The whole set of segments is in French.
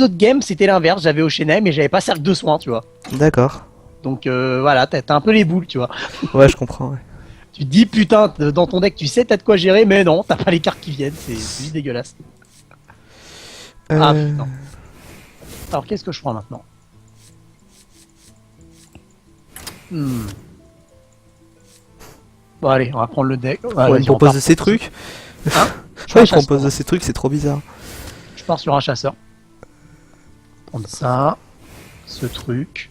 autres games, c'était l'inverse. J'avais Oceanheim mais j'avais pas cercle de soins, tu vois. D'accord. Donc voilà, t'as un peu les boules, tu vois. Ouais, je comprends. Ouais. Tu te dis, putain, dans ton deck, tu sais, t'as de quoi gérer, mais non, t'as pas les cartes qui viennent. C'est juste dégueulasse. Ah putain. Alors, qu'est-ce que je prends maintenant? Bon, allez, on va prendre le deck. Ouais, Vas-y, il me on propose part. ces trucs. Hein? Ouais, il propose de ces trucs, c'est trop bizarre. Je pars sur un chasseur. Prendre ça, ce truc,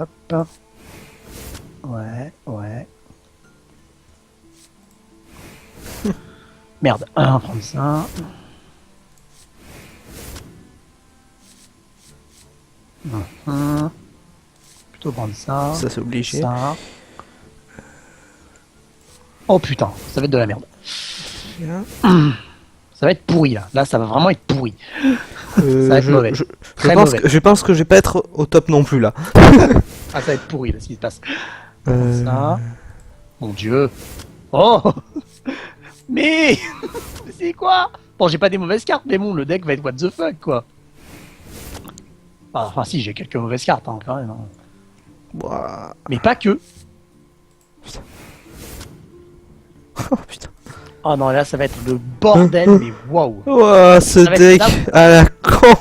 hop. Ouais. Merde, on va prendre ça. Plutôt prendre ça. Ça, c'est obligé. Ça. Oh putain, ça va être de la merde. Bien. Ça va être pourri là. Là, ça va vraiment être pourri. Ça va être mauvais. Très mauvais. Je pense que je vais pas être au top non plus là. Ah, ça va être pourri là, ce qui se passe. Euh, Ça. Mon dieu. Oh mais c'est quoi? Bon, j'ai pas des mauvaises cartes, mais bon, le deck va être what the fuck quoi. Enfin, si, j'ai quelques mauvaises cartes hein, quand même. Hein. Ouah. Mais pas que. Oh putain. Oh non, là, ça va être le bordel, mais waouh. Ouah, ce Ça va être deck là- à la con.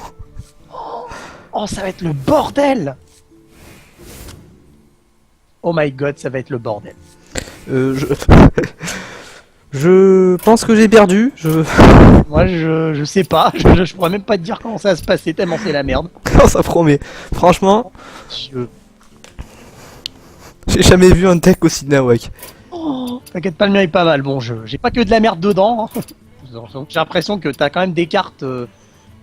Oh, ça va être le bordel. Oh my god, ça va être le bordel. Je... je pense que j'ai perdu. Moi, je sais pas. Je pourrais même pas te dire comment ça va se passer, tellement c'est la merde. Non, ça promet. Franchement, Je... j'ai jamais vu un deck aussi nawak. Oh, t'inquiète pas, le mien est pas mal. Bon, j'ai pas que de la merde dedans. Hein. J'ai l'impression que t'as quand même des cartes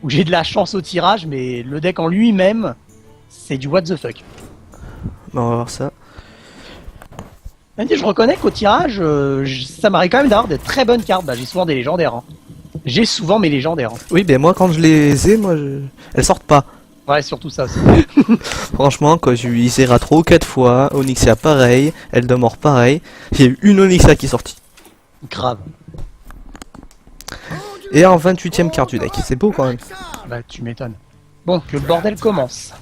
où j'ai de la chance au tirage, mais le deck en lui-même, c'est du what the fuck. Bon, on va voir ça. Même si je reconnais qu'au tirage, ça m'arrive quand même d'avoir de très bonnes cartes. Bah, j'ai souvent des légendaires. Hein. J'ai souvent mes légendaires. Hein. Oui, ben moi quand je les ai, elles sortent pas. Ouais, surtout ça aussi. Franchement, quand j'ai eu Isera trop 4 fois, Onyxia pareil, Eldamort pareil, il y a eu une Onyxia qui est sortie. Grave. Et en 28ème carte du deck, c'est beau quand même. Bah, tu m'étonnes. Bon, que le bordel commence.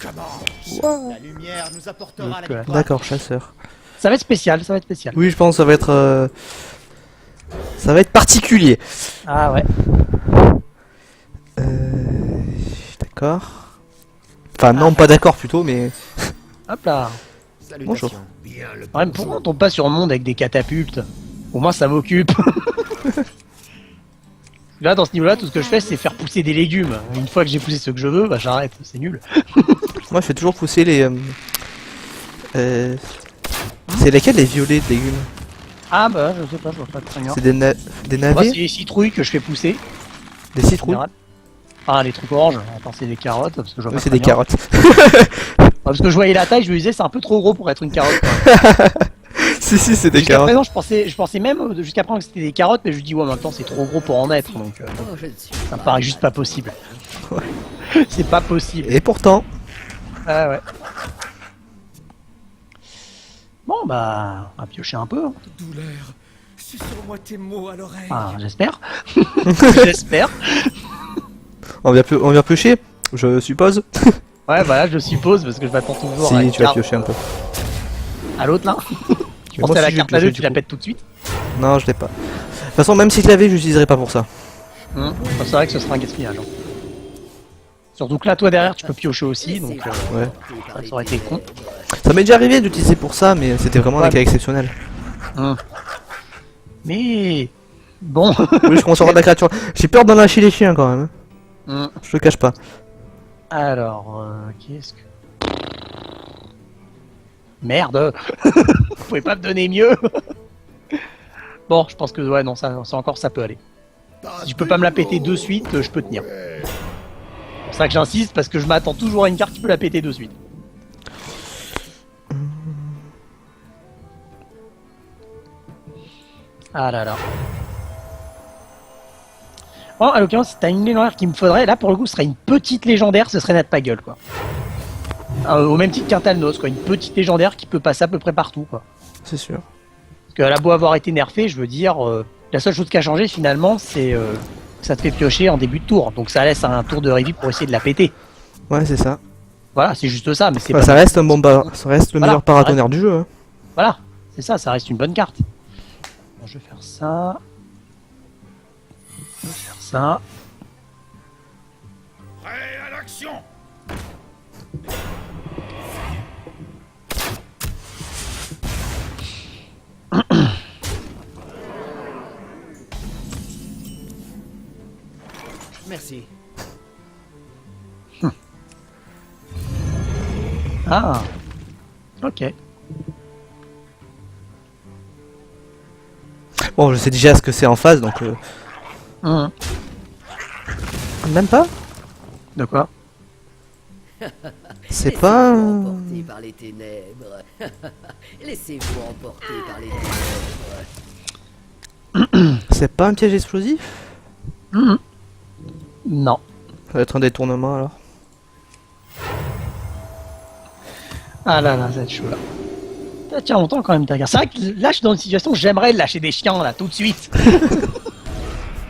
La lumière nous apportera Donc, la victoire. D'accord, chasseur. Ça va être spécial, ça va être spécial. Oui, je pense que ça va être... ça va être particulier. Ah ouais. D'accord. Enfin non, pas d'accord plutôt, mais... Hop là. Salutations. Bonjour. Bien le Ouais, mais pourquoi on tombe pas sur le monde avec des catapultes? Au moins ça m'occupe. Là, dans ce niveau-là, tout ce que je fais, c'est faire pousser des légumes. Une fois que j'ai poussé ceux que je veux, bah j'arrête, c'est nul. Moi je fais toujours pousser les... C'est lesquels les violets de légumes? Ah bah, je sais pas, je vois pas très bien. C'est des Moi, c'est navets? les citrouilles que je fais pousser. Des en citrouilles? général. Ah, les trucs oranges. Attends, c'est des carottes, parce que je vois Oui, pas c'est très des bien. carottes. Ouais, parce que je voyais la taille, je me disais, c'est un peu trop gros pour être une carotte. Si, c'est des Jusqu'à carottes. présent, je pensais même, jusqu'à présent, que c'était des carottes, mais je me dis, ouais, en même temps, c'est trop gros pour en être, donc Oh, je ne suis ça me paraît juste pas possible. C'est pas possible. Et pourtant... Ah ouais. Bon, bah, on va piocher un peu. Hein. douleur. Susurre-moi tes mots à l'oreille. Enfin, j'espère. J'espère. On vient piocher, je suppose. Ouais, voilà, je suppose, parce que je m'attends toujours à Si, une tu vas carte, piocher un peu. à l'autre, là. Tu moi pensais à la aussi, je vais carte à piocher, deux, du tu la coup. pètes tout de suite. Non, je l'ai pas. De toute façon, même si je l'avais, je l'utiliserais pas pour ça. Enfin, c'est vrai que ce sera un gaspillage. Hein. Surtout que là, toi derrière, tu peux piocher aussi, donc Ouais. ça aurait été con. Ça m'est déjà arrivé d'utiliser pour ça, mais c'était vraiment Ouais. un cas exceptionnel. Mais bon. Oui, je commence à avoir de la créature. J'ai peur d'en lâcher les chiens quand même. Je le cache pas. Alors, qu'est-ce que... Merde. Vous pouvez pas me donner mieux. Bon, je pense que ouais, non, ça encore, ça peut aller. Si je peux pas me la péter de suite, je peux tenir. C'est pour ça que j'insiste, parce que je m'attends toujours à une carte qui peut la péter de suite. Ah là là. Oh, à l'occurrence, si t'as une légendaire qu'il me faudrait, là pour le coup, ce serait une petite légendaire, ce serait Natpagueule, quoi. Au même titre qu'un Talnos, quoi. Une petite légendaire qui peut passer à peu près partout, quoi. C'est sûr. Parce qu'elle a beau avoir été nerfée, je veux dire, la seule chose qui a changé finalement, c'est ça te fait piocher en début de tour. Donc ça laisse un tour de revive pour essayer de la péter. Ouais, c'est ça. Voilà, c'est juste ça, mais c'est Bah, pas... ça reste un bon ça reste le Voilà, meilleur paratonnerre du jeu. Hein. Voilà, c'est ça, ça reste une bonne carte. Bon, je vais faire ça. Je vais faire ça. Prêt à l'action. Merci. Ah, ok. Bon, je sais déjà ce que c'est en face, donc... Hum. Même pas. De quoi? C'est pas... Laissez-vous emporter par les ténèbres. Laissez-vous emporter par les ténèbres. C'est pas un piège explosif? Non. Ça va être un détournement alors. Ah là là, ça va être chaud là. Ça tient longtemps quand même, ta guerre. C'est vrai que là, je suis dans une situation où j'aimerais lâcher des chiens là, tout de suite.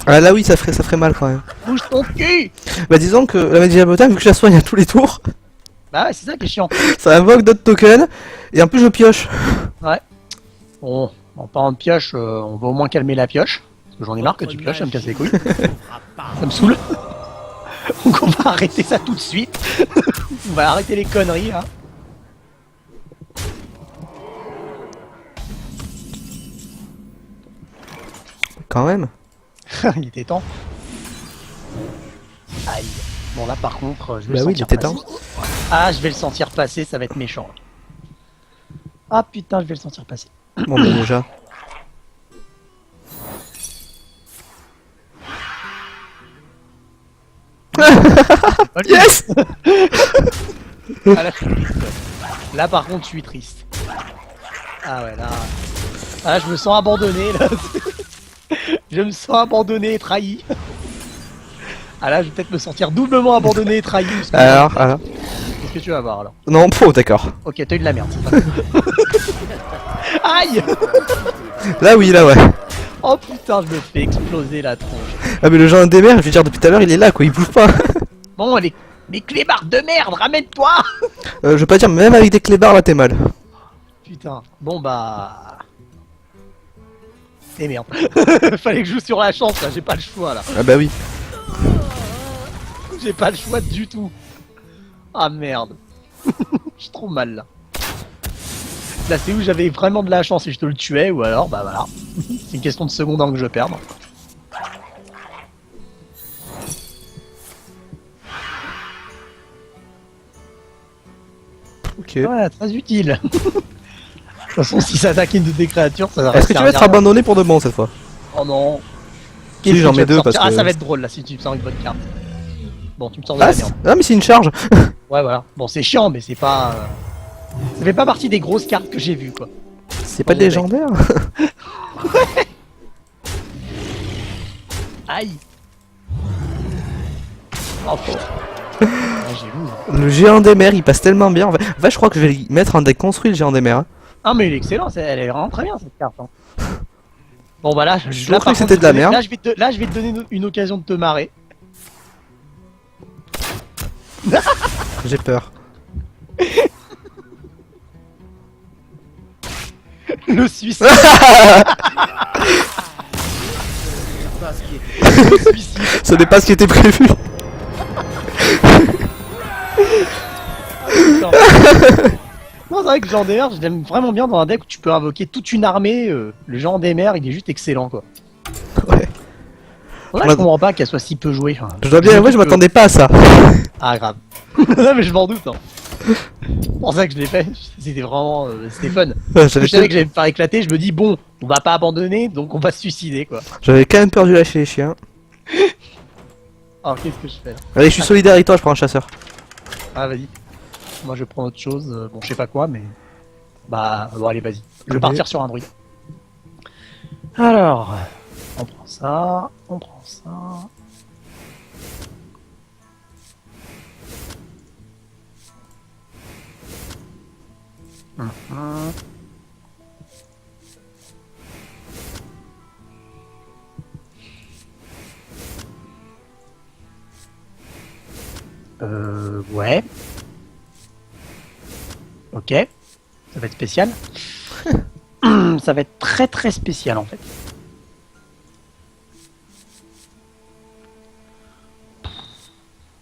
Ah là oui, ça ferait mal quand même. Bouge ton cul! Bah disons que la Medjabota, vu que je la soigne à tous les tours, Bah ouais, c'est ça qui est chiant. ça invoque d'autres tokens, et en plus je pioche. Ouais. Bon, en parlant de pioche, on va au moins calmer la pioche. Parce que j'en ai marre que tu pioches, ça me casse les couilles. Ça me saoule. Donc on va arrêter ça tout de suite. On va arrêter les conneries hein. Quand même. Il était temps. Aïe. Bon là par contre, je vais Bah le oui, il sentir était passer. temps. Ah, je vais le sentir passer, ça va être méchant. Ah putain, je vais le sentir passer. Bon bah déjà. Yes. Ah, là, je suis triste. Là par contre, je suis triste. Ah ouais, là... Ah, je me sens abandonné, là. Je me sens abandonné et trahi. Ah là, je vais peut-être me sentir doublement abandonné et trahi. parce que- Alors. Qu'est-ce que tu vas voir, alors? Non, oh, d'accord. Ok, t'as eu de la merde. c'est pas grave. Aïe. Là oui, là ouais. Oh putain, je me fais exploser la tronche. Ah mais le genre des mers, je veux dire depuis tout à l'heure, il est là quoi, il bouge pas. Bon, les clébards de merde, ramène-toi. Je veux pas dire, même avec des clébards là t'es mal. Putain, bon bah... Et merde. Fallait que je joue sur la chance, là, j'ai pas le choix, là. Ah bah oui. J'ai pas le choix du tout. Ah merde. Je suis trop mal, là. Là, c'est où j'avais vraiment de la chance et je te le tuais, ou alors, bah voilà. C'est une question de seconde avant que je perde. Ok. Ouais, très utile. De toute façon, si ça attaque une de tes créatures, ça va Est-ce que tu vas être abandonné pour de bon cette fois? Oh non. Si, Qu'est-ce j'en que tu mets vas me deux parce sortir? que... Ah, ça va être drôle là si tu me sors une bonne carte. Bon, tu me sors de Ah, la merde. mais c'est une charge. Ouais, voilà. Bon, c'est chiant, mais c'est pas. Ça fait pas partie des grosses cartes que j'ai vues quoi. C'est pas Bon, légendaire. Aïe. Oh, j'ai vu. Le géant des mers, il passe tellement bien. En fait, je crois que je vais mettre un deck construit le géant des mers. Hein. Ah, mais il est excellent, elle est vraiment très bien cette carte. Hein. Bon, bah là, Je là, trouve par que c'était contre, de la merde. Là, je vais te donner une occasion de te marrer. J'ai peur. Le suicide. Pas ce qui est- Le suicide. Ce n'est pas ce qui était prévu. Putain. Non, c'est vrai que le genre des mers, je l'aime vraiment bien dans un deck où tu peux invoquer toute une armée. Le genre des mers, il est juste excellent quoi. Ouais. Là, je comprends pas qu'elle soit si peu jouée. Enfin, Je dois bien avouer, je m'attendais pas à ça. Ah, grave. Non, mais je m'en doute. Hein. C'est pour ça que je l'ai fait. C'était vraiment. C'était fun. Je savais que j'allais me faire éclater. Je me dis, bon, on va pas abandonner, donc on va se suicider quoi. J'avais quand même peur de lâcher les chiens. Alors, qu'est-ce que je fais là? Allez, je suis solidaire avec toi, je prends un chasseur. Ah, vas-y. Moi, je prends autre chose. Bon, je sais pas quoi, mais. Bah, bon, allez, vas-y. Je vais partir sur un druide. Alors. On prend ça. On prend ça. Ouais. Ok. Ça va être spécial. Ça va être très très spécial en fait.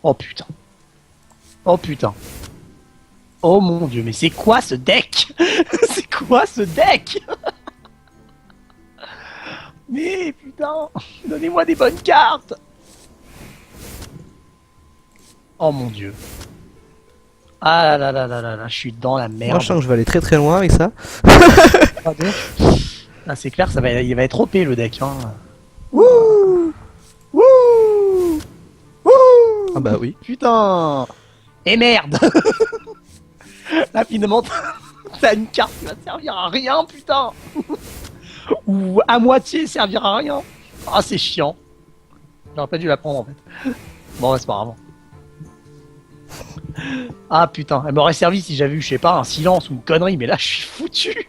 Oh putain. Oh putain. Oh mon dieu, mais c'est quoi ce deck? C'est quoi ce deck? Mais putain, donnez-moi des bonnes cartes. Oh mon dieu. Ah là là là là là, je suis dans la merde. Moi je sens que je vais aller très très loin avec ça. Ah, donc. Ah, c'est clair, il va être OP le deck. Hein. Wouh, wouh, wouh. Ah bah oui. Putain. Et merde. Là finalement t'as une carte qui va te servir à rien, putain. Ou à moitié servir à rien. Ah c'est chiant. J'aurais pas dû la prendre en fait. Bon c'est pas grave. Ah putain, elle m'aurait servi si j'avais eu, je sais pas, un silence ou une connerie, mais là je suis foutu.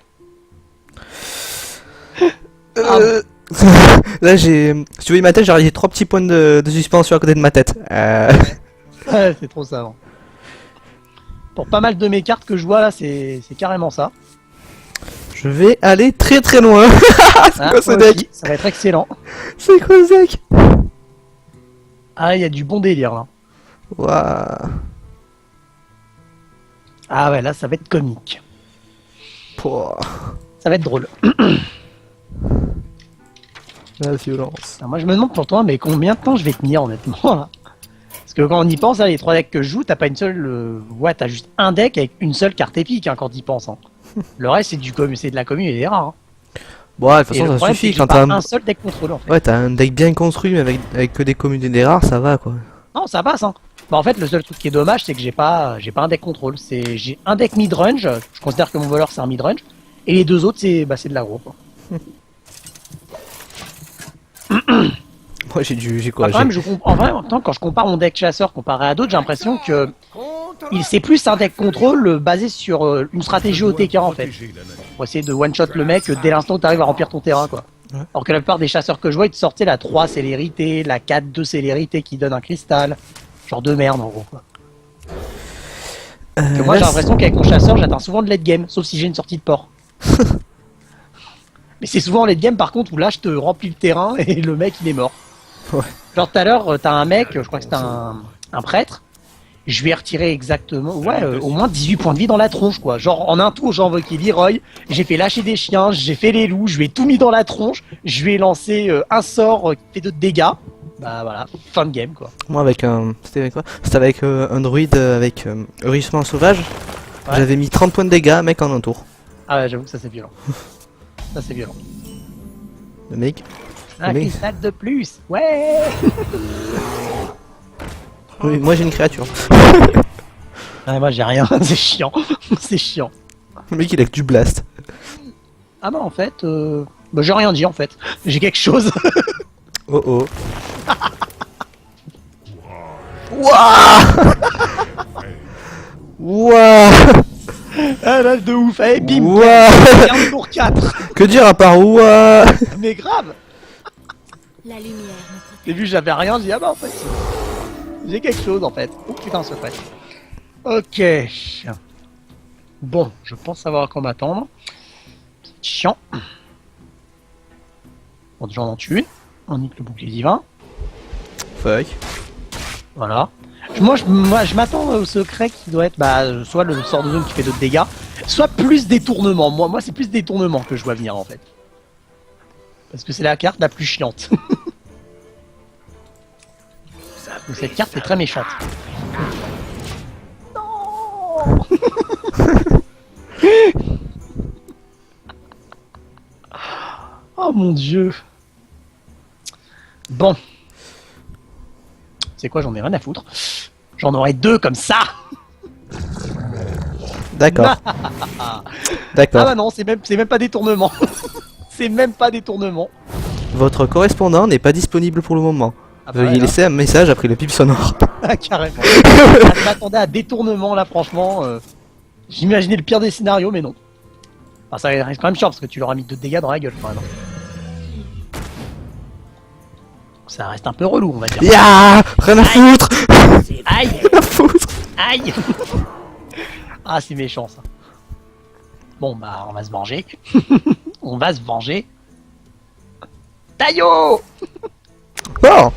Là j'ai... Si tu voyais ma tête, j'aurais dit 3 petits points de suspension à côté de ma tête. Ouais, c'est trop ça. Hein. Pour pas mal de mes cartes que je vois là, c'est carrément ça. Je vais aller très très loin. C'est quoi ce moi deck? aussi, ça va être excellent. C'est quoi ce deck? Ah, il y a du bon délire là. Waouh. Ah ouais, là ça va être comique. Pouah. Ça va être drôle. La violence. Alors, moi je me demande pour toi, mais combien de temps je vais tenir honnêtement là. Parce que quand on y pense, là, les 3 decks que je joue, t'as pas une seule. Ouais, t'as juste un deck avec une seule carte épique hein, quand t'y penses. Hein. Le reste c'est c'est de la commune et des rares. Hein. Bon, de toute Et façon le ça problème, suffit c'est que quand j'ai t'as pas un... un seul deck contrôlé en fait. Ouais, t'as un deck bien construit mais avec que des communes et des rares, ça va quoi. Non, ça passe. Hein. Bah, en fait, le seul truc qui est dommage, c'est que j'ai pas un deck contrôle. J'ai un deck mid-range. Je considère que mon voleur c'est un mid-range. Et les deux autres, c'est de l'aggro. Quoi. Moi j'ai quoi? Quand même, en vrai, en même temps, quand je compare mon deck chasseur comparé à d'autres, j'ai l'impression que c'est plus un deck contrôle basé sur une stratégie OTK en fait. Pour essayer de one-shot le mec dès l'instant où tu arrives à remplir ton terrain quoi. Ouais. Alors que la plupart des chasseurs que je vois, ils te sortaient la 3 célérité, la 4 2 célérité qui donne un cristal. Genre de merde en gros quoi. Que moi là, j'ai l'impression qu'avec mon chasseur, j'atteins souvent de late game, sauf si j'ai une sortie de port. Mais c'est souvent en late game par contre où là je te remplis le terrain et le mec il est mort. Ouais. Genre tout à l'heure, t'as un mec, je crois que c'était un prêtre, je lui ai retiré exactement, au moins 18 points de vie dans la tronche quoi. Genre en un tour j'ai invoqué Leroy, j'ai fait lâcher des chiens, j'ai fait les loups, je lui ai tout mis dans la tronche, je lui ai lancé un sort qui fait de dégâts. Bah voilà, fin de game quoi. moi avec un... C'était avec quoi? C'était avec un druide avec rugissement sauvage. Ouais. J'avais mis 30 points de dégâts, mec, en un tour. Ah ouais, j'avoue que ça c'est violent. Ça c'est violent. Le mec... Un Mais- cristal de plus, ouais. Oui, moi j'ai une créature. Ah, moi j'ai rien, c'est chiant, c'est chiant. Le mec il a que du blast. Ah bah en fait, bah, j'ai rien dit en fait, j'ai quelque chose. Oh oh. Wouah. Ah là de ouf, allez bim, Ouah. 15 pour 4. Que dire à part ouah. Mais grave. La lumière me J'ai vu j'avais rien, j'ai dit ah bah en fait, j'ai quelque chose en fait. Oh putain secret. Ok. Bon, je pense savoir à quoi m'attendre. Chiant. Bon déjà on en tue une. On nique le bouclier divin. Fuck. Voilà. Moi, je m'attends au secret qui doit être soit le sort de zone qui fait d'autres dégâts, soit plus détournement. Moi c'est plus détournement que je vois venir en fait. Parce que c'est la carte la plus chiante. Donc, cette carte est très méchante. Non. Oh mon dieu. Bon. C'est quoi, j'en ai rien à foutre. J'en aurais 2 comme ça. D'accord. Ah D'accord. bah non, c'est même pas détournement. C'est même pas détournement. Votre correspondant n'est pas disponible pour le moment. Ah bah Veuillez ouais, là. laisser un message après le bip sonore. Ah, carrément. Je m'attendais à détournement là, franchement. J'imaginais le pire des scénarios, mais non. Enfin, ça reste quand même chiant parce que tu leur as mis 2 dégâts dans la gueule quand même. Ça reste un peu relou, on va dire. Ya, rien à foutre. Aïe. Rien à foutre. Aïe. Ah, c'est méchant ça. Bon, bah, on va se venger. On va se venger. Taillot. Oh.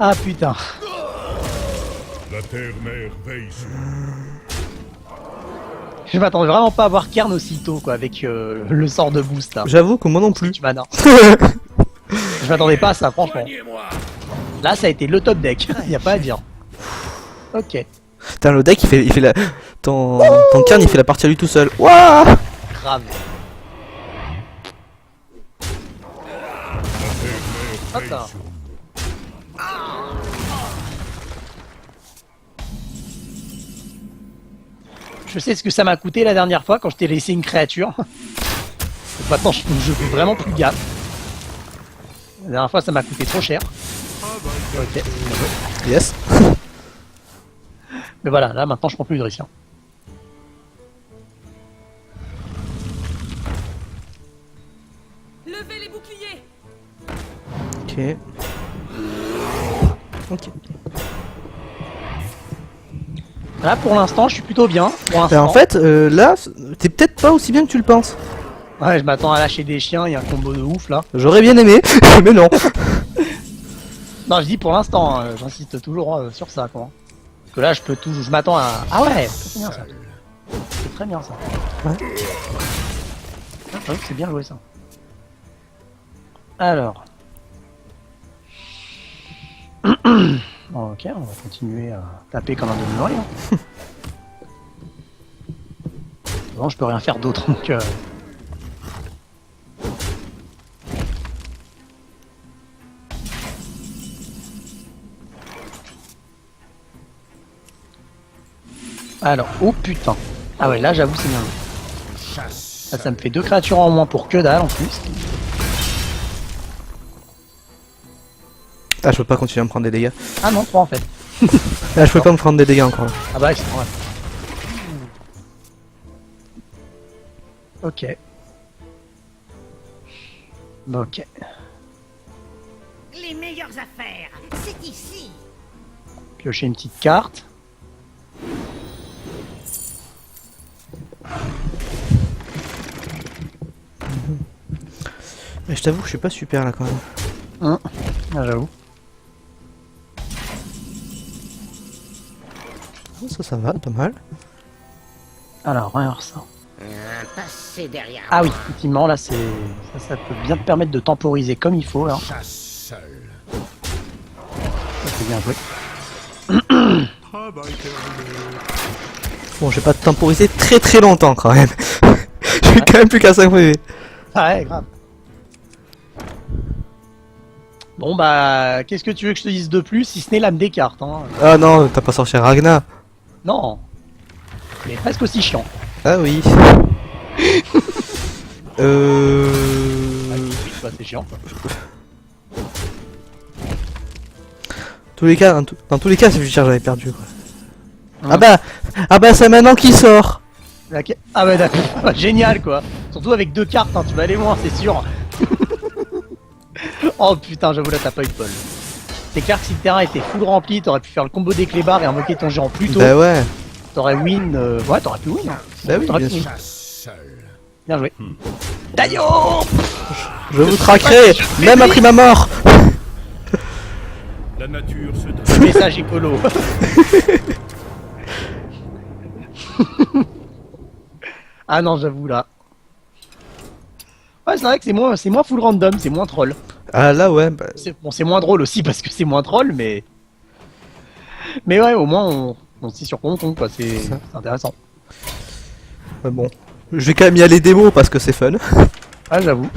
Ah putain. La terre-mère veille sur Je m'attendais vraiment pas à voir Kern aussitôt, quoi, avec le sort de boost là. J'avoue que moi non plus. Tu m'as Je m'attendais pas à ça, franchement. Soignez-moi. Là, ça a été le top deck. Y a pas à dire. Ok. Putain, le deck il fait la. Ton Kern il fait la partie à lui tout seul. Waouh. Grave. Hop là. Je sais ce que ça m'a coûté la dernière fois quand je t'ai laissé une créature. Donc maintenant, je fais vraiment plus gaffe. La dernière fois, ça m'a coûté trop cher. Ok. Yes. Mais voilà, là maintenant, je prends plus de risques. Hein. Levez les boucliers. Ok. Ok. Là, pour l'instant, je suis plutôt bien. Pour Et l'instant. en fait, là, t'es peut-être pas aussi bien que tu le penses. Ouais, je m'attends à lâcher des chiens. Il y a un combo de ouf là. J'aurais bien aimé, mais non. Non, je dis pour l'instant. J'insiste toujours sur ça, quoi. Parce que là, je peux tout. Je m'attends à. Ah ouais, c'est bien ça. C'est très bien ça. Ouais. Ah, j'avoue que c'est bien joué ça. Alors. Bon, ok, on va continuer à taper comme un demi-oreille. Hein. Bon, je peux rien faire d'autre, donc... Alors, oh putain. Ah ouais, là, j'avoue, c'est bien. Chasse. Là, ça me fait 2 créatures en moins pour que dalle, en plus. Ah, je peux pas continuer à me prendre des dégâts. Ah non, 3 en fait. Ah, je peux pas me prendre des dégâts encore. Ah bah, c'est vrai. Ok. Ok. Les meilleures affaires, c'est ici. Piocher une petite carte. Mais je t'avoue que je suis pas super là quand même. Ah, j'avoue. Ça va, pas mal. Alors, regarde ça. Passez derrière. Ah oui, effectivement, là, c'est ça peut bien te permettre de temporiser comme il faut, là. Chasse seul. Ça, c'est bien joué. travail terminé. Bon, je vais pas te temporiser très longtemps quand même. J'ai quand même plus qu'à 5 PV. Ah ouais, grave. Bon, bah, qu'est-ce que tu veux que je te dise de plus, si ce n'est l'âme des cartes, hein. Ah non, t'as pas sorti Ragna. Non. Mais presque aussi chiant. Ah oui. Ah, oui, bah, c'est chiant. Tous les cas, dans tous les cas, c'est juste j'avais perdu. Quoi. Hein. Ah bah c'est maintenant qu'il sort. Ok. Ah bah d'accord, Ah, génial quoi. Surtout avec 2 cartes, hein, tu vas aller loin, c'est sûr. Oh putain, j'avoue là t'as pas eu de bol. C'est clair que si le terrain était full rempli, t'aurais pu faire le combo des clébards et invoquer ton géant plus tôt. Bah ouais. T'aurais win, ouais t'aurais pu win. Hein. Bah oui, T'aurais bien pu sûr. win. Chasse seul. Bien joué. Taillot. Je vous traquerai, même après ma mort. La nature se donne. Le message écolo. Ah non, j'avoue là. Ouais, c'est vrai que c'est moins full random, c'est moins troll. Ah là ouais. Bah, C'est moins drôle aussi parce que c'est moins troll, mais ouais, au moins on sait sur quoi on tombe quoi. C'est intéressant. bon. Je vais quand même y aller démo parce que c'est fun. Ah j'avoue.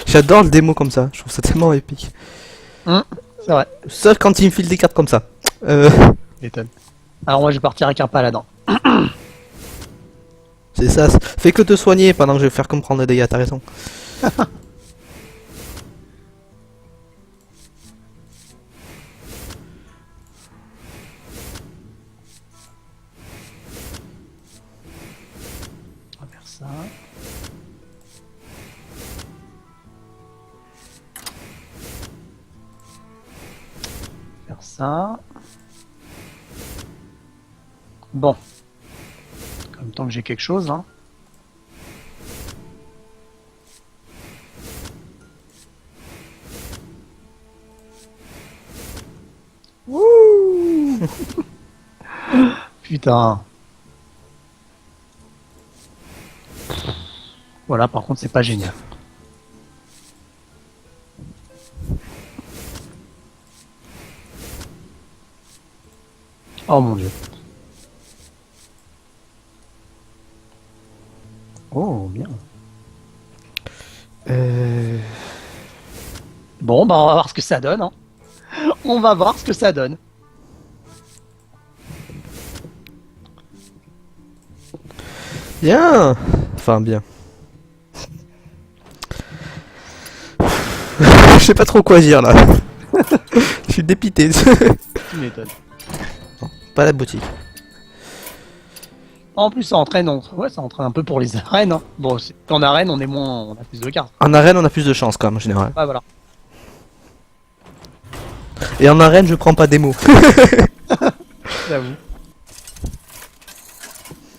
J'adore le démo comme ça. Je trouve ça tellement épique. C'est vrai. Sauf quand il me file des cartes comme ça. M'étonne. Alors moi je vais partir avec un paladin. C'est ça. Fais que te soigner pendant que je vais faire comprendre les dégâts. T'as raison. ça. Faire ça. Bon. En même temps que j'ai quelque chose, hein. Wouh. Putain. Voilà, par contre, c'est pas génial. Oh mon dieu. Oh, bien. Bon, bah on va voir ce que ça donne. Hein. On va voir ce que ça donne. Bien. Enfin, bien. Je sais pas trop quoi dire là. Je suis dépité. Tu m'étonnes. Pas la boutique. En plus, ça entraîne, ouais, ça entraîne un peu pour les arènes. Hein. Bon, en arène, on est moins, on a plus de cartes. En arène, on a plus de chance quand même en général. Ouais, voilà. Et en arène, je prends pas des mots. J'avoue.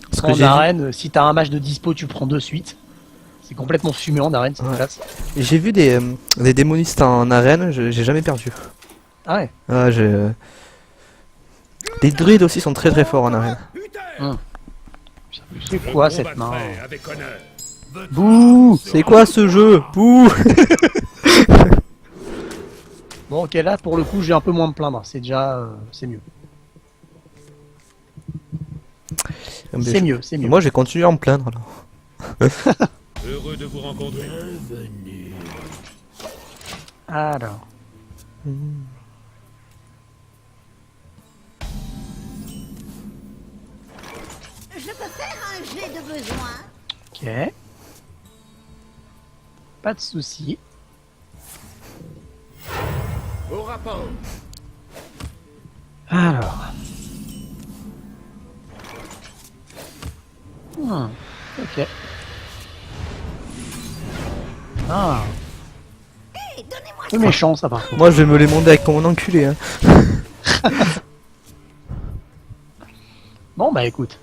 Parce que En j'ai arène, si t'as un match de dispo, tu prends de suite. C'est complètement fumé en arène, cette Ouais. classe. j'ai vu des démonistes en arène, j'ai jamais perdu. Ah ouais. Ah, les druides aussi sont très très forts en arène. C'est quoi cette main? Avec honneur. Bouh, c'est quoi ce jeu? Bouh. Bon, ok, là, pour le coup, j'ai un peu moins me plaindre. C'est déjà, c'est mieux. C'est mieux, c'est mieux. Moi, j'ai continué à me plaindre alors. Heureux de vous rencontrer. Alors. Je peux faire un jet de besoin. Ok. Pas de souci. Au rapport. Alors. Ok. Ah. C'est méchant ça par contre. Moi, je vais me les monter avec mon enculé. Hein. Bon bah écoute.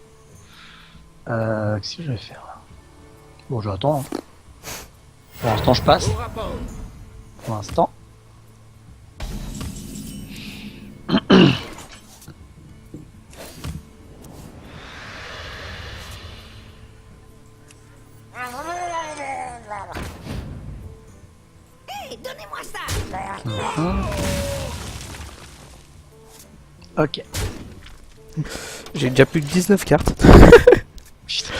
Qu'est-ce que je vais faire là? Bon j'attends. Hein. Pour l'instant je passe. Au rapport. Pour l'instant. Hé, donnez-moi ça. Ok. J'ai déjà plus de 19 cartes. Putain.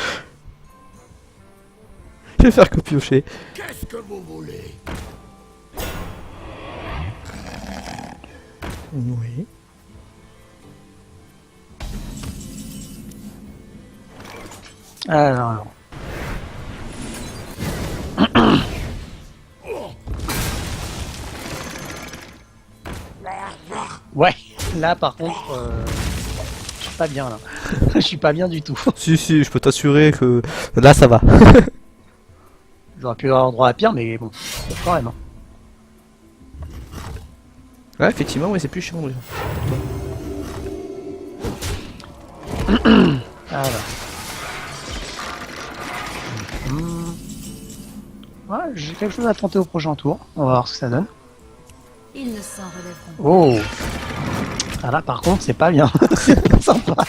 Je vais faire que piocher. Qu'est-ce que vous voulez? Oui. Alors. Ouais, là par contre, je suis pas bien là. Je suis pas bien du tout. Si, si, je peux t'assurer que là, ça va. J'aurais pu avoir droit à pire, mais bon, quand même. Hein. Ouais, effectivement, ouais, c'est plus chiant. Déjà. Alors. Ouais, j'ai quelque chose à tenter au prochain tour. On va voir ce que ça donne. Ils ne s'en relèveront. Oh. Ah là par contre c'est pas bien. C'est pas sympa.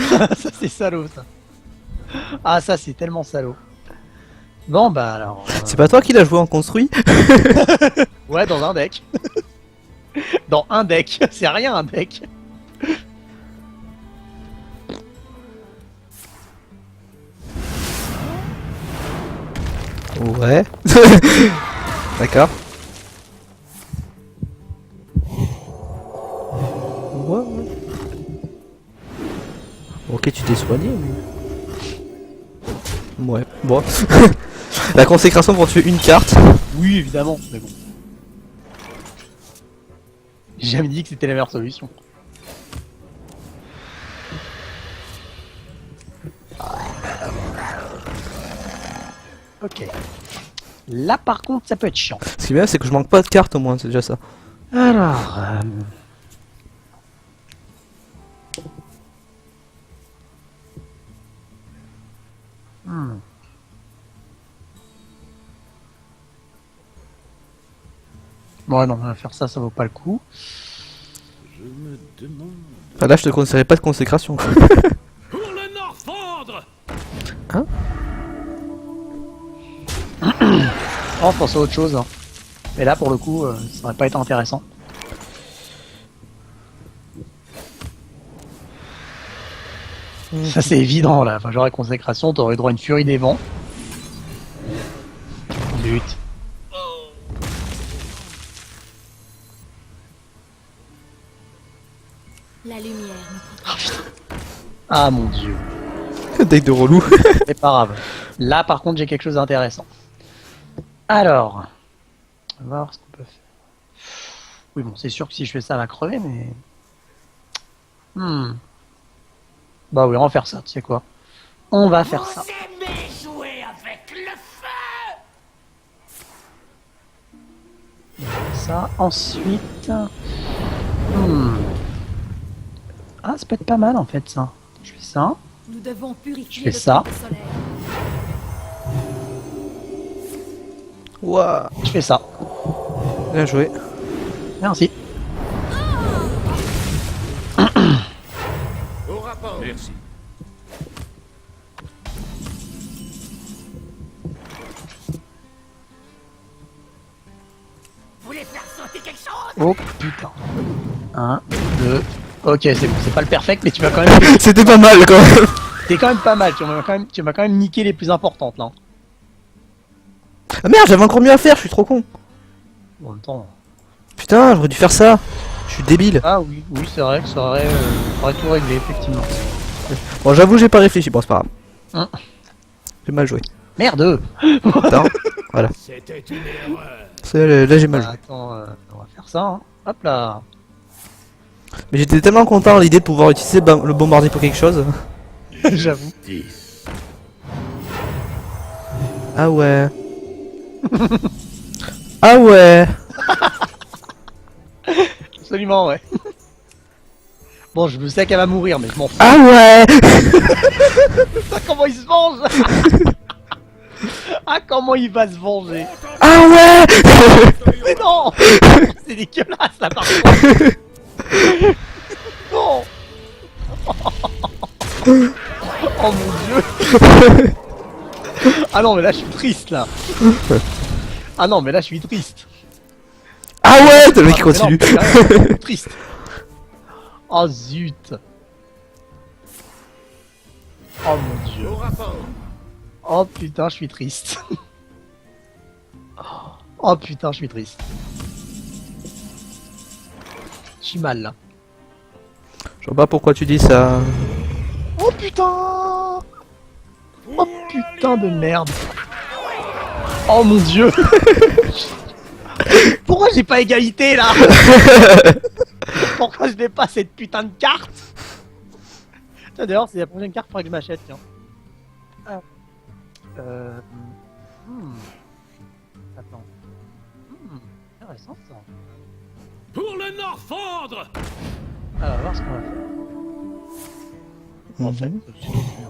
Ça c'est salaud ça. Ah ça c'est tellement salaud. Bon bah alors. C'est pas toi qui l'as joué en construit? Ouais dans un deck. Dans un deck. C'est rien un deck. Ouais. D'accord. Ouais, ouais. Ok, tu t'es soigné, mais... Ouais, bon. La consécration pour tuer une carte. Oui évidemment, mais bon. J'ai jamais dit que c'était la meilleure solution. Ok. Là par contre ça peut être chiant. Ce qui est bien, c'est que je manque pas de cartes au moins, c'est déjà ça. Alors... Bon non, on va faire ça, ça vaut pas le coup. Je me demande. Enfin, là, je te conseillerais pas de consécration. Pour le Norfandre. Oh, je pense à autre chose. Hein. Mais là pour le coup, ça aurait pas été intéressant. Ça c'est évident là, enfin j'aurais consécration, t'aurais droit à une furie des vents. Zut. La lumière me protège. Ah mon dieu. Deck de relou. C'est pas grave. Là par contre j'ai quelque chose d'intéressant. Alors, on va voir ce qu'on peut faire. Oui bon c'est sûr que si je fais ça elle va crever mais... Bah oui on va faire ça, tu sais quoi. On va faire ça. aimez jouer avec le feu. Ça, ensuite... Ah ça peut être pas mal en fait ça. Je fais ça. Nous devons purifier Je fais le ça. temple solaire. Ouah. Je fais ça. Bien joué. Merci. Au rapport. Merci. Vous voulez faire sauter quelque chose? Oh putain. 1, 2. Ok, c'est bon, c'est pas le perfect, mais tu vas quand même. C'était pas mal quand même. T'es quand même pas mal, tu m'as quand même niqué les plus importantes là. Ah merde, j'avais encore mieux à faire, je suis trop con. En même temps. Putain, j'aurais dû faire ça. Je suis débile. Ah oui, oui, c'est vrai que ça aurait tout réglé, effectivement. Bon, j'avoue, j'ai pas réfléchi. Bon, c'est pas grave. Hein. J'ai mal joué. Merde. Attends, voilà. C'était une erreur. Là, j'ai mal joué. Attends, on va faire ça. Hein. Hop là. Mais j'étais tellement content à l'idée de pouvoir utiliser le bombardier pour quelque chose. J'avoue. 10. Ah ouais. Ah ouais. Absolument, ouais. Bon, je sais qu'elle va mourir, mais je m'en fous. Ah ouais. Ah, comment il se venge. Ah, comment il va se venger. Ah ouais. Mais non. C'est dégueulasse là par contre. Non. Oh mon dieu. Ah non mais là je suis triste là. Ah non mais là je suis triste. Ah ouais. Le mec qui Ah, mais non, continue. mais là, je suis triste. Oh zut. Oh mon dieu. Au rapport. Oh putain je suis triste. Oh putain je suis triste. Je suis mal là. Je vois pas pourquoi tu dis ça. Oh putain. Oh putain de merde. Oh mon dieu. Pourquoi j'ai pas égalité là? Pourquoi je n'ai pas cette putain de carte? Tiens, d'ailleurs c'est la prochaine carte, faudrait que je m'achète tiens. Ah. Attends. Intéressant ça. Pour le Norfandre. Alors, on va voir ce qu'on va faire. En fait, c'est dur.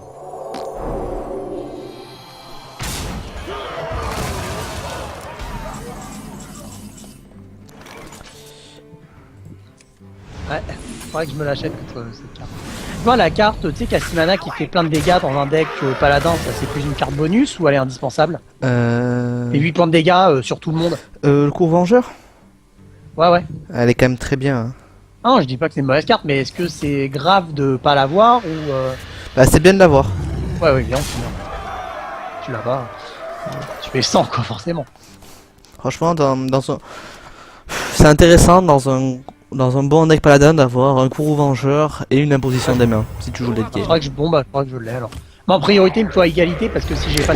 Ouais, faudrait que je me l'achète contre cette carte. Moi, la carte, tu sais, Cassimana qui fait plein de dégâts dans un deck paladin, ça c'est plus une carte bonus ou elle est indispensable? Et 8 points de dégâts sur tout le monde. Le cours vengeur. Ouais, ouais. Elle est quand même très bien. Hein. Non, je dis pas que c'est une mauvaise carte, mais est-ce que c'est grave de pas l'avoir ou Bah, c'est bien de l'avoir. Ouais, ouais, bien, c'est bien. Tu l'as pas. Tu fais 100 quoi, forcément. Franchement, dans un... c'est intéressant dans un bon deck paladin d'avoir un courroux vengeur et une imposition des mains, si tu joues le deck game. Faudrait que je faudrait que je l'ai alors. Mais en priorité, il me faut à égalité parce que si j'ai pas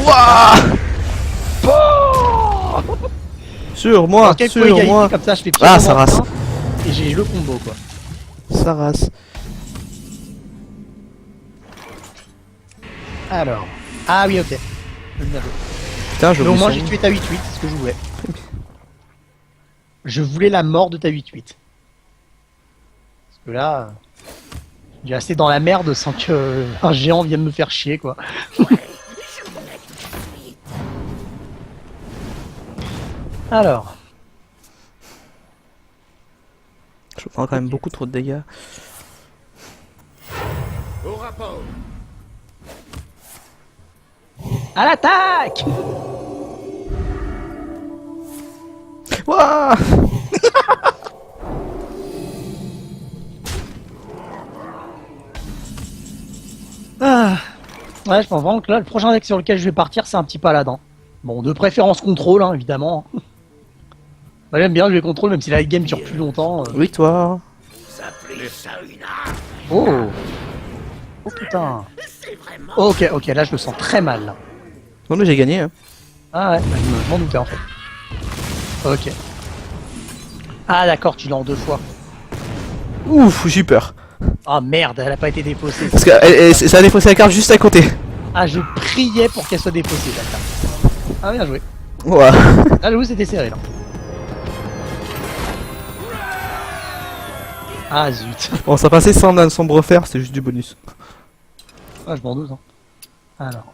Sur moi, quel sur égalité, moi. comme ça je fais Ah, ça race. et j'ai le combo quoi. Ça race. Alors. Ah oui, ok. Je viens de- Putain, je Mais au oublie moins son j'ai nom. tué ta 8-8, c'est ce que je voulais. Je voulais la mort de ta 8-8. Parce que là, j'ai assez dans la merde sans que un géant vienne me faire chier quoi. Alors, Je prends quand même beaucoup trop de dégâts. Au rapport. à l'attaque! Ouah. Ah. Ouais, je pense vraiment que là, le prochain deck sur lequel je vais partir, c'est un petit paladin. Bon, de préférence contrôle, hein, évidemment. Bah, j'aime bien jouer contrôle, même si la game dure plus longtemps. Victoire. Vous appelez ça une arme? Oh! Oh putain! C'est vraiment... Ok, ok, là je me sens très mal. Là. Non mais j'ai gagné. Hein. Ah ouais, je m'en doutais en fait. Ok. Ah d'accord, tu l'as en 2 fois. Ouf, j'ai eu peur. Ah merde, elle a pas été défaussée. Parce que ça a défaussé la carte juste à côté. Ah, je priais pour qu'elle soit défaussée, la carte. Ah, bien joué. Ouah. Là, j'avoue, c'était serré, là. Ah, zut. Bon, ça passait sans un sombre fer, c'était juste du bonus. Ah, je m'en doute, hein. Alors.